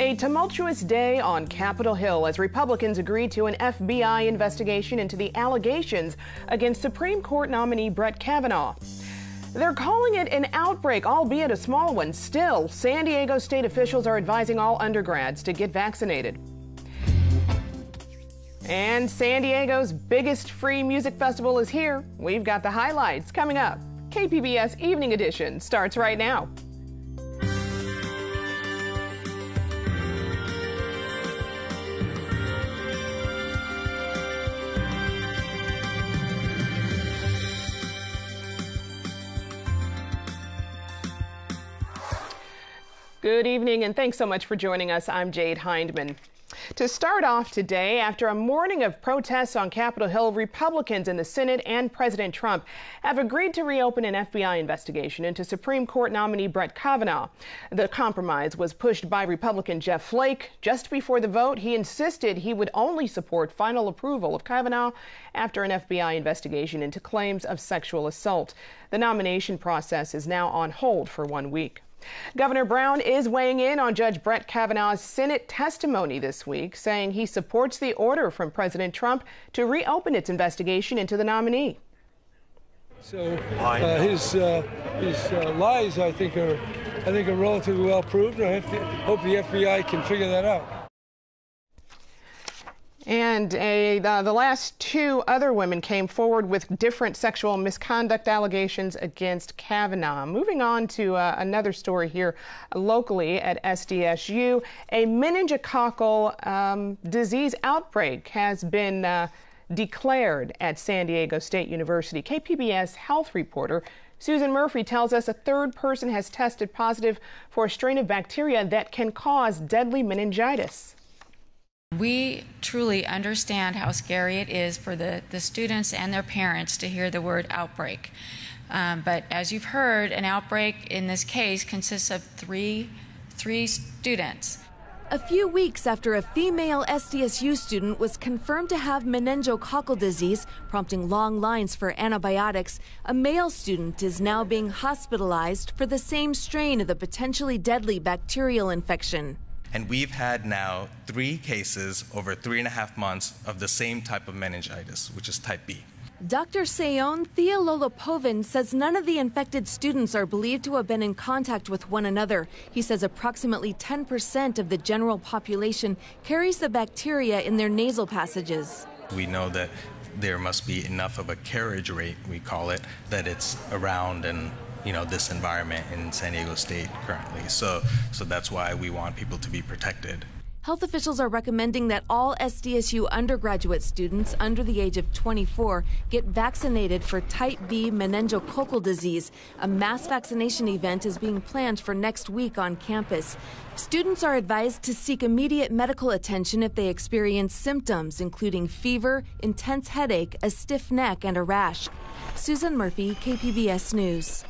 A tumultuous day on Capitol Hill as Republicans agreed to an FBI investigation into the allegations against Supreme Court nominee Brett Kavanaugh. They're calling it an outbreak, albeit a small one. Still, San Diego state officials are advising all undergrads to get vaccinated. And San Diego's biggest free music festival is here. We've got the highlights coming up. KPBS Evening Edition starts right now. Good evening, and thanks so much for joining us. I'm Jade Hindman. To start off today, after a morning of protests on Capitol Hill, Republicans in the Senate and President Trump have agreed to reopen an FBI investigation into Supreme Court nominee Brett Kavanaugh. The compromise was pushed by Republican Jeff Flake. Just before the vote, he insisted he would only support final approval of Kavanaugh after an FBI investigation into claims of sexual assault. The nomination process is now on hold for 1 week. Governor Brown is weighing in on Judge Brett Kavanaugh's Senate testimony this week, saying he supports the order from President Trump to reopen its investigation into the nominee. So his lies, I think, are relatively well proved, and I hope the FBI can figure that out. And the last two other women came forward with different sexual misconduct allegations against Kavanaugh. Moving on to another story here locally at SDSU, a meningococcal disease outbreak has been declared at San Diego State University. KPBS health reporter Susan Murphy tells us a third person has tested positive for a strain of bacteria that can cause deadly meningitis. We truly understand how scary it is for the students and their parents to hear the word outbreak. But as you've heard, an outbreak in this case consists of three students. A few weeks after a female SDSU student was confirmed to have meningococcal disease, prompting long lines for antibiotics, a male student is now being hospitalized for the same strain of the potentially deadly bacterial infection. And we've had now 3 cases over 3.5 months of the same type of meningitis, which is type B. Dr. Seon Theololopovin says none of the infected students are believed to have been in contact with one another. He says approximately 10% of the general population carries the bacteria in their nasal passages. We know that there must be enough of a carriage rate, we call it, that it's around and this environment in San Diego State currently. So that's why we want people to be protected. Health officials are recommending that all SDSU undergraduate students under the age of 24 get vaccinated for type B meningococcal disease. A mass vaccination event is being planned for next week on campus. Students are advised to seek immediate medical attention if they experience symptoms, including fever, intense headache, a stiff neck, and a rash. Susan Murphy, KPBS News.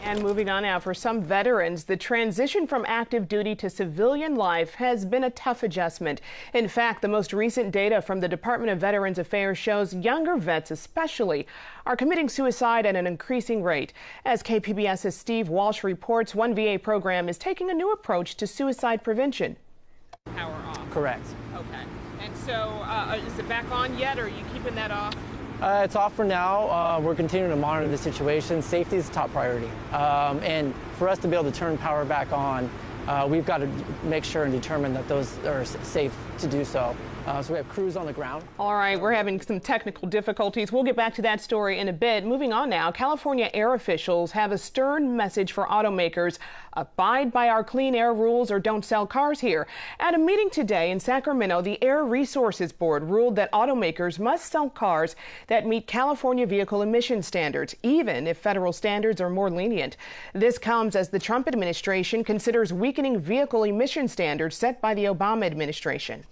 And moving on now, for some veterans, the transition from active duty to civilian life has been a tough adjustment. In fact, the most recent data from the Department of Veterans Affairs shows younger vets especially are committing suicide at an increasing rate. As KPBS's Steve Walsh reports, one VA program is taking a new approach to suicide prevention. Power off. Correct. Okay. And so is it back on yet, or are you keeping that off? It's off for now. We're continuing to monitor the situation. Safety is top priority. And for us to be able to turn power back on, we've got to make sure and determine that those are safe to do so. So we have crews on the ground. All right, we're having some technical difficulties. We'll get back to that story in a bit. Moving on now, California air officials have a stern message for automakers. Abide by our clean air rules or don't sell cars here. At a meeting today in Sacramento, the Air Resources Board ruled that automakers must sell cars that meet California vehicle emission standards, even if federal standards are more lenient. This comes as the Trump administration considers weakening vehicle emission standards set by the Obama administration.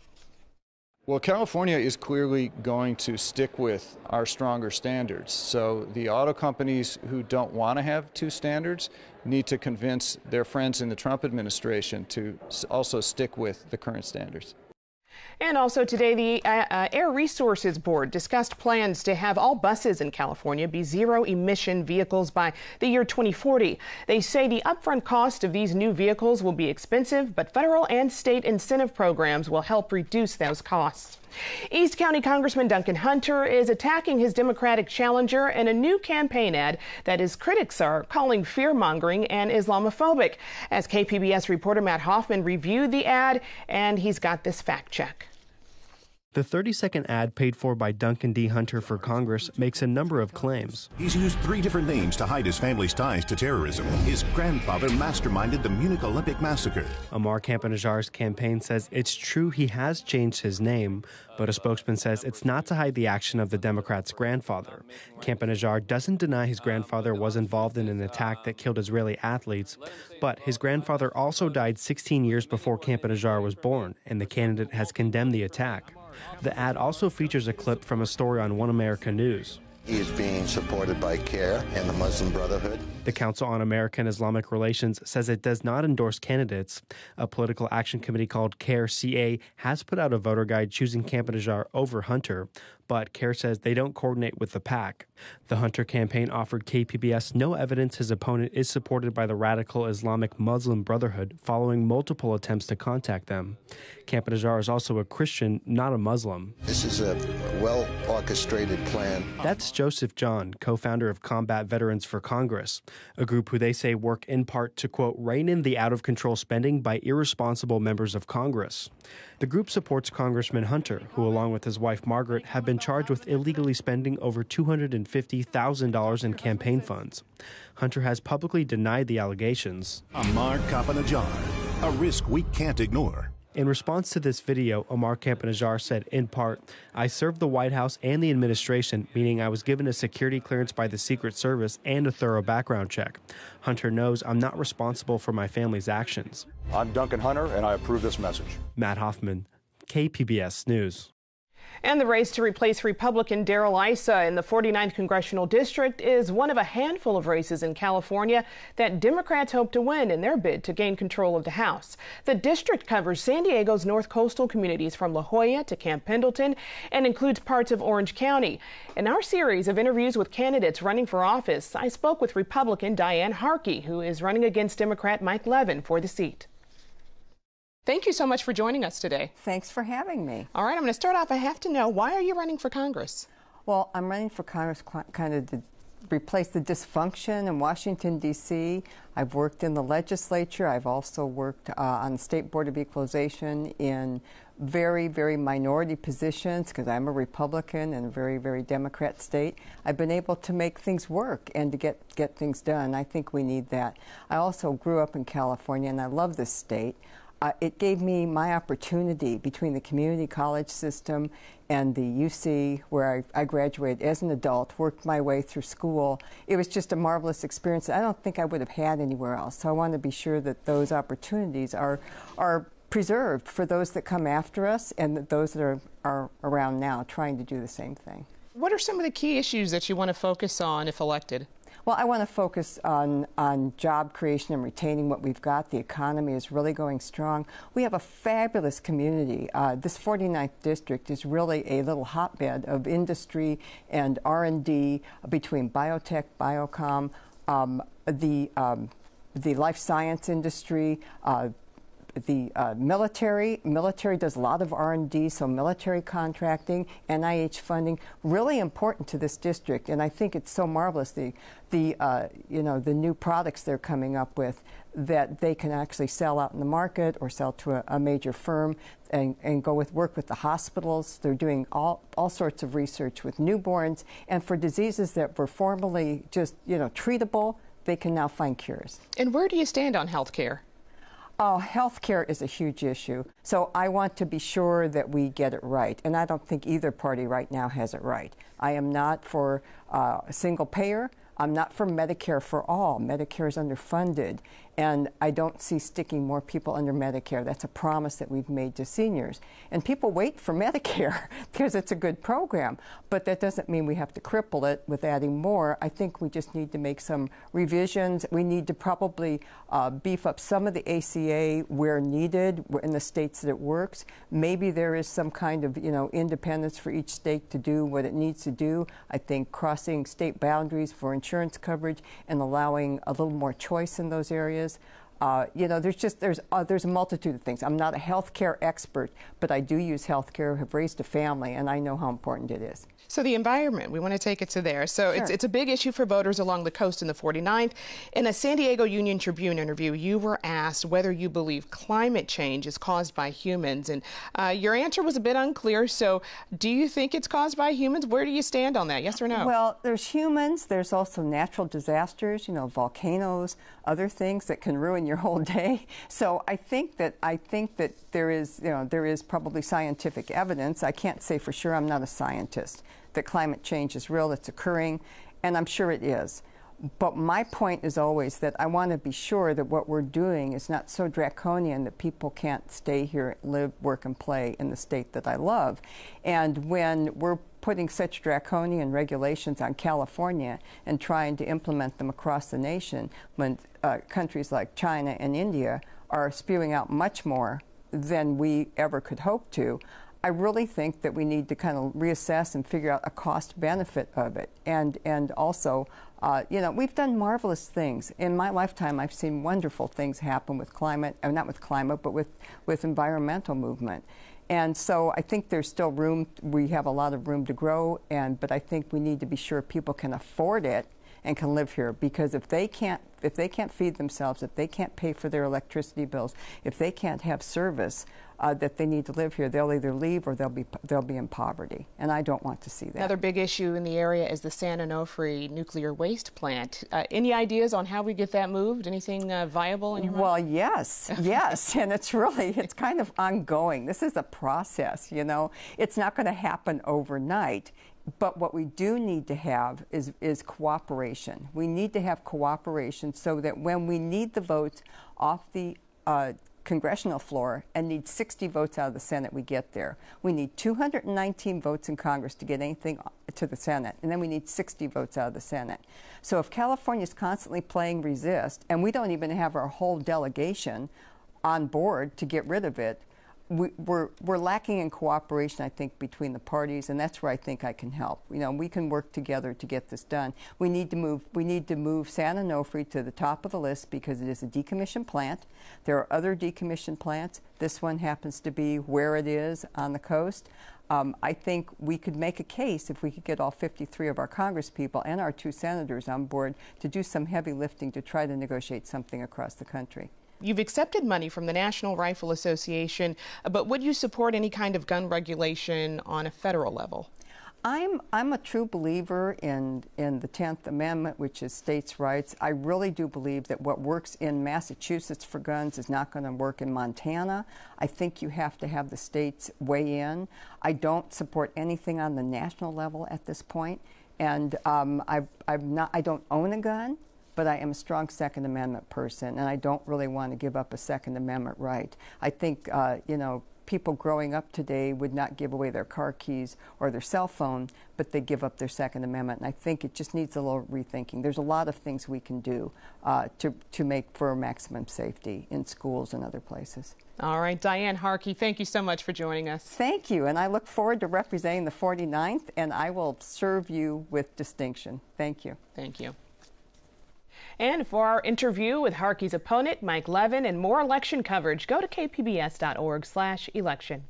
Well, California is clearly going to stick with our stronger standards. So the auto companies who don't want to have 2 standards need to convince their friends in the Trump administration to also stick with the current standards. And also today, the Air Resources Board discussed plans to have all buses in California be zero-emission vehicles by the year 2040. They say the upfront cost of these new vehicles will be expensive, but federal and state incentive programs will help reduce those costs. East County Congressman Duncan Hunter is attacking his Democratic challenger in a new campaign ad that his critics are calling fear-mongering and Islamophobic. As KPBS reporter Matt Hoffman reviewed the ad, and he's got this fact check. The 30-second ad paid for by Duncan D. Hunter for Congress makes a number of claims. He's used 3 different names to hide his family's ties to terrorism. His grandfather masterminded the Munich Olympic massacre. Amar Campenajar's campaign says it's true he has changed his name, but a spokesman says it's not to hide the action of the Democrat's grandfather. Campenajar doesn't deny his grandfather was involved in an attack that killed Israeli athletes, but his grandfather also died 16 years before Campenajar was born, and the candidate has condemned the attack. The ad also features a clip from a story on One America News. He is being supported by CARE and the Muslim Brotherhood. The Council on American Islamic Relations says it does not endorse candidates. A political action committee called CARE-CA has put out a voter guide choosing Campenajar over Hunter, but CARE says they don't coordinate with the PAC. The Hunter campaign offered KPBS no evidence his opponent is supported by the radical Islamic Muslim Brotherhood following multiple attempts to contact them. Campenajar is also a Christian, not a Muslim. This is a well-orchestrated plan. That's Joseph John, co-founder of Combat Veterans for Congress, a group who they say work in part to, quote, rein in the out-of-control spending by irresponsible members of Congress. The group supports Congressman Hunter, who, along with his wife Margaret, have been charged with illegally spending over $250,000 in campaign funds. Hunter has publicly denied the allegations. Amar Campenajar, a risk we can't ignore. In response to this video, Amar Campenajar said, in part, I served the White House and the administration, meaning I was given a security clearance by the Secret Service and a thorough background check. Hunter knows I'm not responsible for my family's actions. I'm Duncan Hunter, and I approve this message. Matt Hoffman, KPBS News. And the race to replace Republican Darrell Issa in the 49th Congressional District is one of a handful of races in California that Democrats hope to win in their bid to gain control of the House. The district covers San Diego's north coastal communities from La Jolla to Camp Pendleton and includes parts of Orange County. In our series of interviews with candidates running for office, I spoke with Republican Diane Harkey, who is running against Democrat Mike Levin for the seat. Thank you so much for joining us today. Thanks for having me. All right, I'm going to start off. I have to know, why are you running for Congress? Well, I'm running for Congress kind of to replace the dysfunction in Washington, D.C. I've worked in the legislature. I've also worked on the State Board of Equalization in very, very minority positions because I'm a Republican in a very, very Democrat state. I've been able to make things work and to get things done. I think we need that. I also grew up in California, and I love this state. It gave me my opportunity between the community college system and the UC, where I graduated as an adult, worked my way through school. It was just a marvelous experience that I don't think I would have had anywhere else. So I want to be sure that those opportunities are preserved for those that come after us and that those that are around now trying to do the same thing. What are some of the key issues that you want to focus on if elected? Well, I want to focus on job creation and retaining what we've got. The economy is really going strong. We have a fabulous community. This 49th district is really a little hotbed of industry and R&D between biotech, biocom, the life science industry, the military does a lot of R&D, so military contracting, NIH funding, really important to this district. And I think it's so marvelous the new products they're coming up with that they can actually sell out in the market or sell to a major firm and work with the hospitals. They're doing all sorts of research with newborns, and for diseases that were formerly just treatable, they can now find cures. And where do you stand on health care? Oh, health care is a huge issue. So I want to be sure that we get it right. And I don't think either party right now has it right. I am not for a single payer. I'm not for Medicare for all. Medicare is underfunded. And I don't see sticking more people under Medicare. That's a promise that we've made to seniors. And people wait for Medicare because it's a good program. But that doesn't mean we have to cripple it with adding more. I think we just need to make some revisions. We need to probably beef up some of the ACA where needed in the states that it works. Maybe there is some kind of, independence for each state to do what it needs to do. I think crossing state boundaries for insurance coverage and allowing a little more choice in those areas. There's a multitude of things. I'm not a healthcare expert, but I do use healthcare, have raised a family, and I know how important it is. So the environment, we want to take it to there. So Sure. it's a big issue for voters along the coast in the 49th. In a San Diego Union Tribune interview, you were asked whether you believe climate change is caused by humans. And your answer was a bit unclear. So do you think it's caused by humans? Where do you stand on that? Yes or no? Well, there's humans. There's also natural disasters, volcanoes, other things that can ruin your whole day. So I think that there is probably scientific evidence. I can't say for sure. I'm not a scientist. That climate change is real, it's occurring, and I'm sure it is. But my point is always that I want to be sure that what we're doing is not so draconian that people can't stay here, live, work, and play in the state that I love. And when we're putting such draconian regulations on California and trying to implement them across the nation, when countries like China and India are spewing out much more than we ever could hope to, I really think that we need to kind of reassess and figure out a cost benefit of it. And also, we've done marvelous things. In my lifetime, I've seen wonderful things happen with climate, not with climate, but with environmental movement. And so I think there's still room, we have a lot of room to grow, but I think we need to be sure people can afford it and can live here, because if they can't feed themselves, if they can't pay for their electricity bills, if they can't have service that they need to live here, they'll either leave or they'll be in poverty, and I don't want to see that. Another big issue in the area is the San Onofre nuclear waste plant. Any ideas on how we get that moved? Anything viable in your mind? Well, yes, and it's kind of ongoing. This is a process, It's not going to happen overnight. But what we do need to have is cooperation. We need to have cooperation so that when we need the votes off the congressional floor and need 60 votes out of the Senate, we get there. We need 219 votes in Congress to get anything to the Senate, and then we need 60 votes out of the Senate. So if California is constantly playing resist, and we don't even have our whole delegation on board to get rid of it, we're lacking in cooperation, I think, between the parties, and that's where I think I can help. We can work together to get this done. We need to move San Onofre to the top of the list because it is a decommissioned plant. There are other decommissioned plants. This one happens to be where it is on the coast. I think we could make a case if we could get all 53 of our congresspeople and our 2 senators on board to do some heavy lifting to try to negotiate something across the country. You've accepted money from the National Rifle Association, but would you support any kind of gun regulation on a federal level? I'm a true believer in the 10th Amendment, which is states' rights. I really do believe that what works in Massachusetts for guns is not going to work in Montana. I think you have to have the states weigh in. I don't support anything on the national level at this point, and I don't own a gun. But I am a strong Second Amendment person, and I don't really want to give up a Second Amendment right. I think, people growing up today would not give away their car keys or their cell phone, but they give up their Second Amendment. And I think it just needs a little rethinking. There's a lot of things we can do to make for maximum safety in schools and other places. All right, Diane Harkey, thank you so much for joining us. Thank you, and I look forward to representing the 49th, and I will serve you with distinction. Thank you. Thank you. And for our interview with Harkey's opponent, Mike Levin, and more election coverage, go to kpbs.org/election.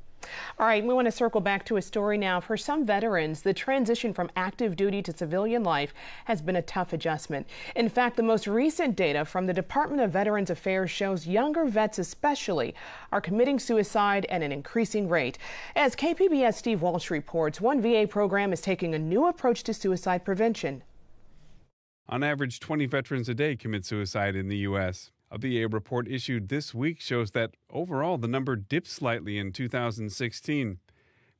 All right, we want to circle back to a story now. For some veterans, the transition from active duty to civilian life has been a tough adjustment. In fact, the most recent data from the Department of Veterans Affairs shows younger vets especially are committing suicide at an increasing rate. As KPBS Steve Walsh reports, one VA program is taking a new approach to suicide prevention. On average, 20 veterans a day commit suicide in the U.S. A VA report issued this week shows that overall the number dipped slightly in 2016.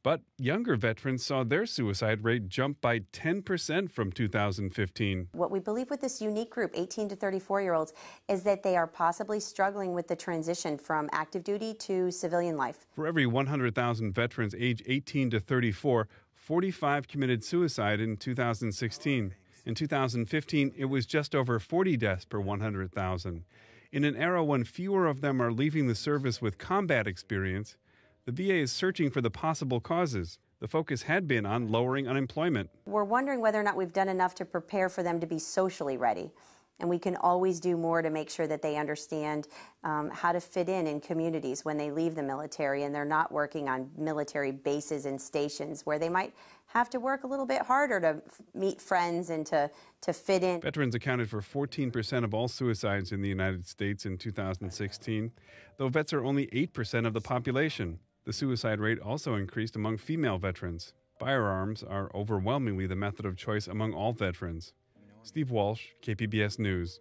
But younger veterans saw their suicide rate jump by 10% from 2015. What we believe with this unique group, 18 to 34-year-olds, is that they are possibly struggling with the transition from active duty to civilian life. For every 100,000 veterans age 18 to 34, 45 committed suicide in 2016. In 2015, it was just over 40 deaths per 100,000. In an era when fewer of them are leaving the service with combat experience, the VA is searching for the possible causes. The focus had been on lowering unemployment. We're wondering whether or not we've done enough to prepare for them to be socially ready. And we can always do more to make sure that they understand how to fit in communities when they leave the military and they're not working on military bases and stations where they might have to work a little bit harder to meet friends and to fit in. Veterans accounted for 14% of all suicides in the United States in 2016, though vets are only 8% of the population. The suicide rate also increased among female veterans. Firearms are overwhelmingly the method of choice among all veterans. Steve Walsh, KPBS News.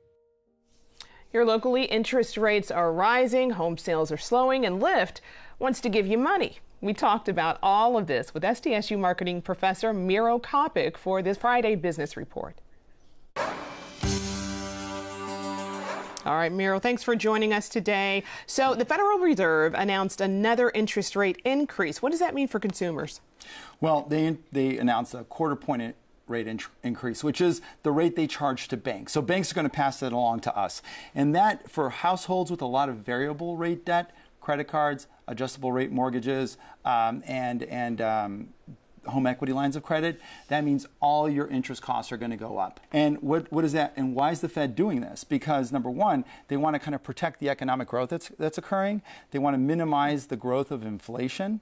Here locally, interest rates are rising, home sales are slowing, and Lyft wants to give you money. We talked about all of this with SDSU marketing professor Miro Kopic for this Friday Business Report. All right, Miro, thanks for joining us today. So the Federal Reserve announced another interest rate increase. What does that mean for consumers? Well, they announced a quarter-point rate increase, which is the rate they charge to banks. So banks are going to pass that along to us. And that, for households with a lot of variable rate debt, credit cards, adjustable rate mortgages, and home equity lines of credit, that means all your interest costs are going to go up. And what is that? And why is the Fed doing this? Because number one, they want to kind of protect the economic growth that's occurring. They want to minimize the growth of inflation.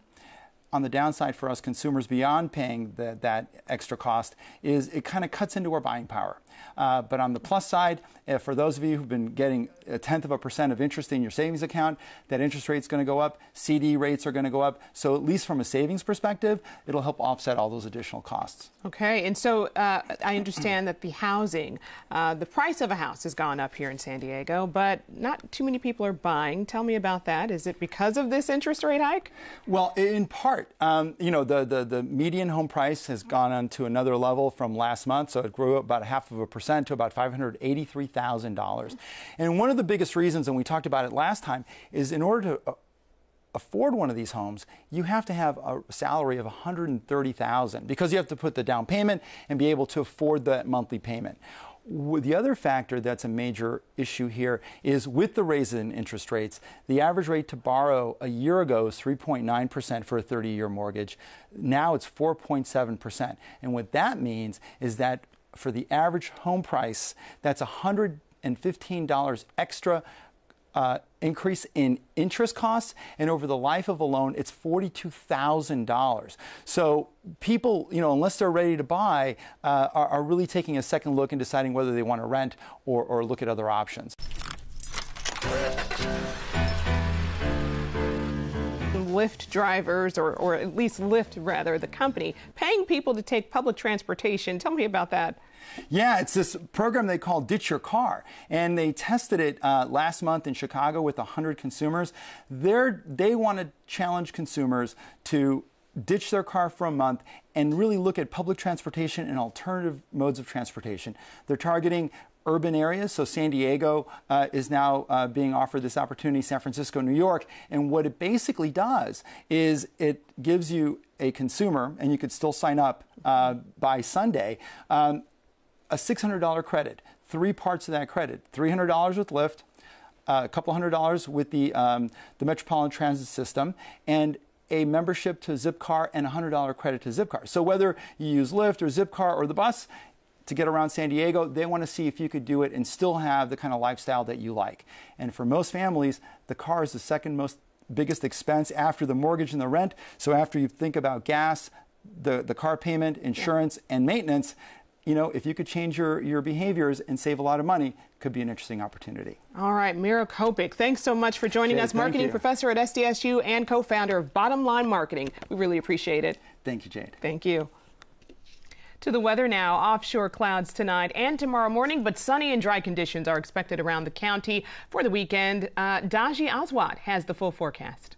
On the downside for us consumers, beyond paying that extra cost, is it kind of cuts into our buying power. But on the plus side, for those of you who've been getting 0.1% of interest in your savings account, that interest rate's going to go up. CD rates are going to go up. So at least from a savings perspective, it'll help offset all those additional costs. Okay, and so I understand that the housing, the price of a house has gone up here in San Diego, but not too many people are buying. Tell me about that. Is it because of this interest rate hike? Well, in part. The median home price has gone on to another level from last month, so it grew up about 0.5% to about $583,000. And one of the biggest reasons, and we talked about it last time, is in order to afford one of these homes, you have to have a salary of $130,000 because you have to put the down payment and be able to afford that monthly payment. The other factor that's a major issue here is with the raise in interest rates, the average rate to borrow a year ago was 3.9% for a 30-year mortgage. Now it's 4.7%. And what that means is that for the average home price, that's $115 extra increase in interest costs, and over the life of a loan, it's $42,000. So people, unless they're ready to buy, are really taking a second look and deciding whether they want to rent or look at other options. Lyft drivers, or at least Lyft, rather, the company, paying people to take public transportation. Tell me about that. Yeah, it's this program they call Ditch Your Car, and they tested it last month in Chicago with 100 consumers. They want to challenge consumers to ditch their car for a month and really look at public transportation and alternative modes of transportation. They're targeting urban areas, so San Diego is now being offered this opportunity, San Francisco, New York, and what it basically does is it gives you a consumer, and you could still sign up by Sunday, a $600 credit, 3 parts of that credit, $300 with Lyft, a couple $100 with the Metropolitan Transit System, and a membership to Zipcar and a $100 credit to Zipcar. So whether you use Lyft or Zipcar or the bus to get around San Diego, they want to see if you could do it and still have the kind of lifestyle that you like. And for most families, the car is the second biggest expense after the mortgage and the rent. So after you think about gas, the car payment, insurance, and maintenance, if you could change your behaviors and save a lot of money, could be an interesting opportunity. All right, Miro Kopic, thanks so much for joining us, marketing professor at SDSU and co-founder of Bottom Line Marketing. We really appreciate it. Thank you, Jade. Thank you. To the weather now. Offshore clouds tonight and tomorrow morning, but sunny and dry conditions are expected around the county for the weekend. Daji Aswad has the full forecast.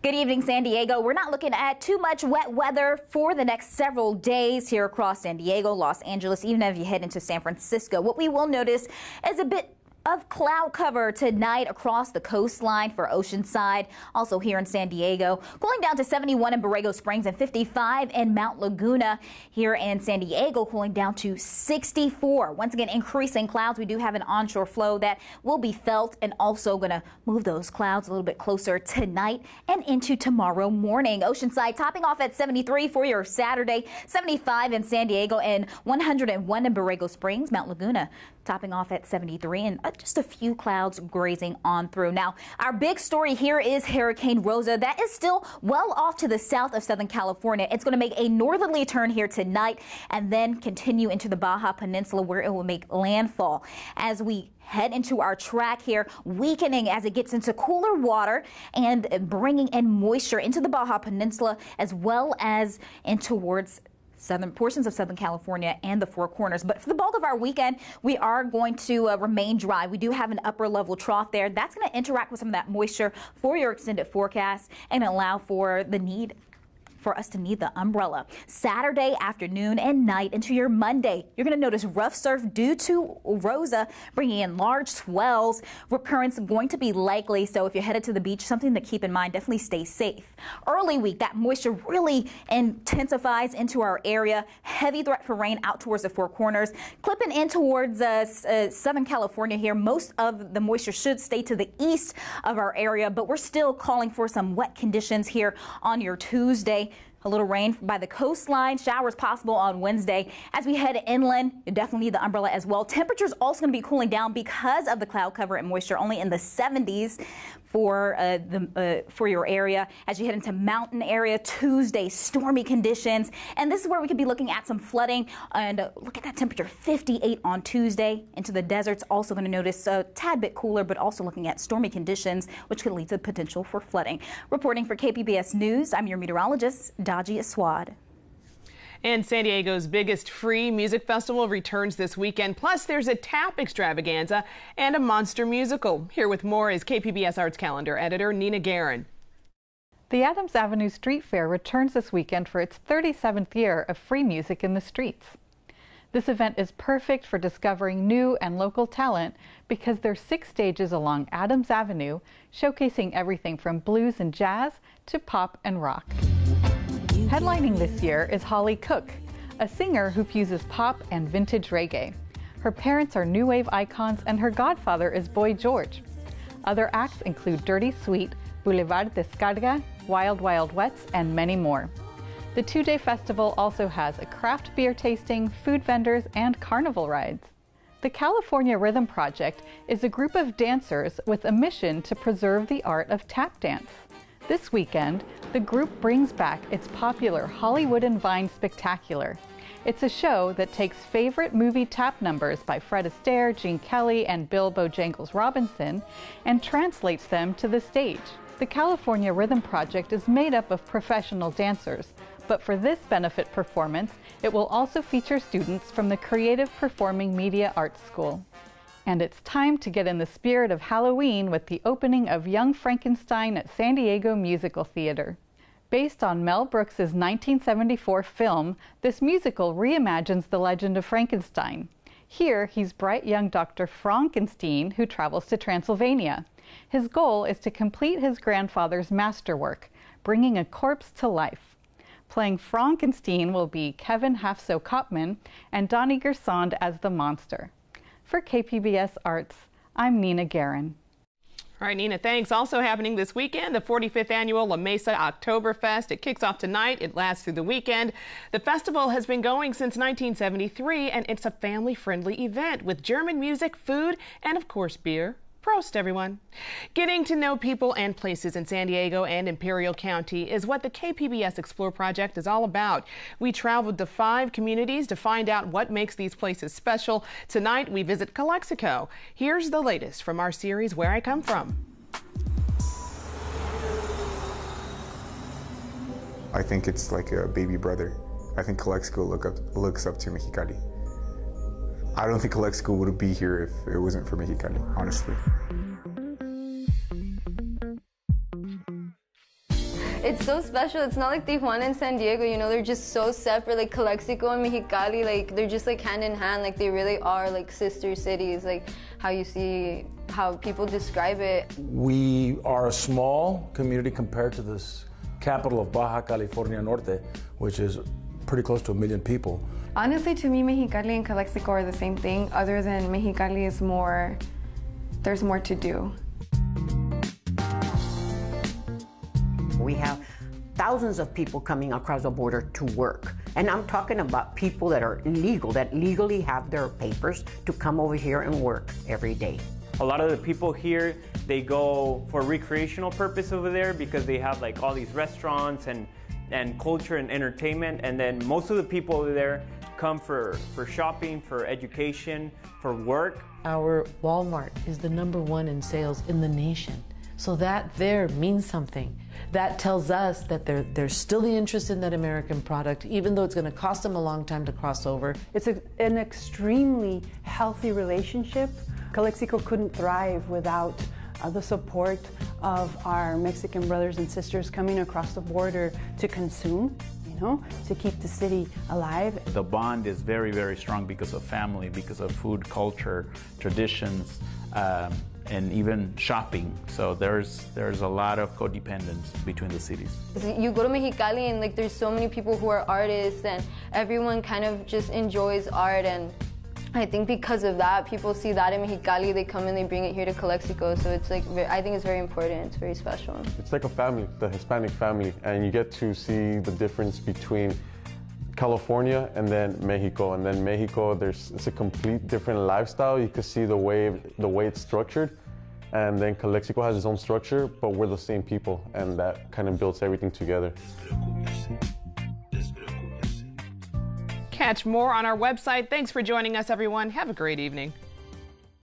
Good evening, San Diego. We're not looking at too much wet weather for the next several days here across San Diego, Los Angeles, even if you head into San Francisco. What we will notice is a bit of cloud cover tonight across the coastline for Oceanside, also here in San Diego. Cooling down to 71 in Borrego Springs and 55 in Mount Laguna. Here in San Diego, cooling down to 64. Once again, increasing clouds. We do have an onshore flow that will be felt and also going to move those clouds a little bit closer tonight and into tomorrow morning. Oceanside topping off at 73 for your Saturday, 75 in San Diego and 101 in Borrego Springs. Mount Laguna topping off at 73 and just a few clouds grazing on through. Now, our big story here is Hurricane Rosa. That is still well off to the south of Southern California. It's going to make a northerly turn here tonight and then continue into the Baja Peninsula where it will make landfall. As we head into our track here, weakening as it gets into cooler water and bringing in moisture into the Baja Peninsula as well as in towards southern portions of Southern California and the Four Corners. But for the bulk of our weekend, we are going to remain dry. We do have an upper level trough there. That's going to interact with some of that moisture for your extended forecast and allow for the need for us to need the umbrella. Saturday afternoon and night into your Monday, you're going to notice rough surf due to Rosa, bringing in large swells. Recurrence going to be likely, so if you're headed to the beach, something to keep in mind, definitely stay safe. Early week, that moisture really intensifies into our area. Heavy threat for rain out towards the Four Corners. Clipping in towards Southern California here, most of the moisture should stay to the east of our area, but we're still calling for some wet conditions here on your Tuesday. A little rain by the coastline, showers possible on Wednesday. As we head inland, you definitely need the umbrella as well. Temperatures also going to be cooling down because of the cloud cover and moisture, only in the 70s for your area. As you head into mountain area, Tuesday, stormy conditions. And this is where we could be looking at some flooding. And look at that temperature, 58 on Tuesday. Into the deserts, also going to notice a tad bit cooler, but also looking at stormy conditions, which could lead to potential for flooding. Reporting for KPBS News, I'm your meteorologist, Daji Aswad. And San Diego's biggest free music festival returns this weekend. Plus, there's a tap extravaganza and a monster musical. Here with more is KPBS Arts Calendar editor Nina Guerin. The Adams Avenue Street Fair returns this weekend for its 37th year of free music in the streets. This event is perfect for discovering new and local talent because there's 6 stages along Adams Avenue, showcasing everything from blues and jazz to pop and rock. Headlining this year is Holly Cook, a singer who fuses pop and vintage reggae. Her parents are new wave icons and her godfather is Boy George. Other acts include Dirty Sweet, Boulevard Descarga, Wild Wild Wets, and many more. The 2-day festival also has a craft beer tasting, food vendors, and carnival rides. The California Rhythm Project is a group of dancers with a mission to preserve the art of tap dance. This weekend, the group brings back its popular Hollywood and Vine Spectacular. It's a show that takes favorite movie tap numbers by Fred Astaire, Gene Kelly, and Bill Bojangles Robinson and translates them to the stage. The California Rhythm Project is made up of professional dancers, but for this benefit performance, it will also feature students from the Creative Performing Media Arts School. And it's time to get in the spirit of Halloween with the opening of Young Frankenstein at San Diego Musical Theater. Based on Mel Brooks' 1974 film, this musical reimagines the legend of Frankenstein. Here, he's bright young Dr. Frankenstein who travels to Transylvania. His goal is to complete his grandfather's masterwork, bringing a corpse to life. Playing Frankenstein will be Kevin Hafso-Kopman and Donnie Gersand as the monster. For KPBS Arts, I'm Nina Guerin. All right, Nina, thanks. Also happening this weekend, the 45th annual La Mesa Oktoberfest. It kicks off tonight. It lasts through the weekend. The festival has been going since 1973, and it's a family-friendly event with German music, food, and of course, beer. Prost, everyone. Getting to know people and places in San Diego and Imperial County is what the KPBS Explore Project is all about. We traveled to 5 communities to find out what makes these places special. Tonight, we visit Calexico. Here's the latest from our series, Where I Come From. I think it's like a baby brother. I think Calexico looks up to Mexicali. I don't think Calexico would be here if it wasn't for Mexicali, honestly. It's so special. It's not like Tijuana and San Diego, you know, they're just so separate. Like Calexico and Mexicali, like they're just like hand in hand. Like they really are like sister cities, like how you see how people describe it. We are a small community compared to this capital of Baja California Norte, which is pretty close to 1 million people. Honestly, to me, Mexicali and Calexico are the same thing, other than Mexicali is more, there's more to do. We have thousands of people coming across the border to work. And I'm talking about people that are legal, that legally have their papers to come over here and work every day. A lot of the people here, they go for recreational purpose over there because they have like all these restaurants and culture and entertainment. And then most of the people over there come for shopping, for education, for work. Our Walmart is the #1 in sales in the nation. So that there means something. That tells us that there's still the interest in that American product, even though it's going to cost them a long time to cross over. It's an extremely healthy relationship. Calexico couldn't thrive without the support of our Mexican brothers and sisters coming across the border to consume, you know, to keep the city alive. The bond is very, very strong because of family, because of food, culture, traditions, and even shopping. So there's a lot of codependence between the cities. You go to Mexicali and like there's so many people who are artists and everyone kind of just enjoys art, and I think because of that, people see that in Mexicali, they come and they bring it here to Calexico. So it's like, I think it's very important, it's very special. It's like a family, the Hispanic family, and you get to see the difference between California and then Mexico. And then Mexico, it's a complete different lifestyle. You can see the way it's structured. And then Calexico has its own structure, but we're the same people, and that kind of builds everything together. Catch more on our website. Thanks for joining us, everyone. Have a great evening.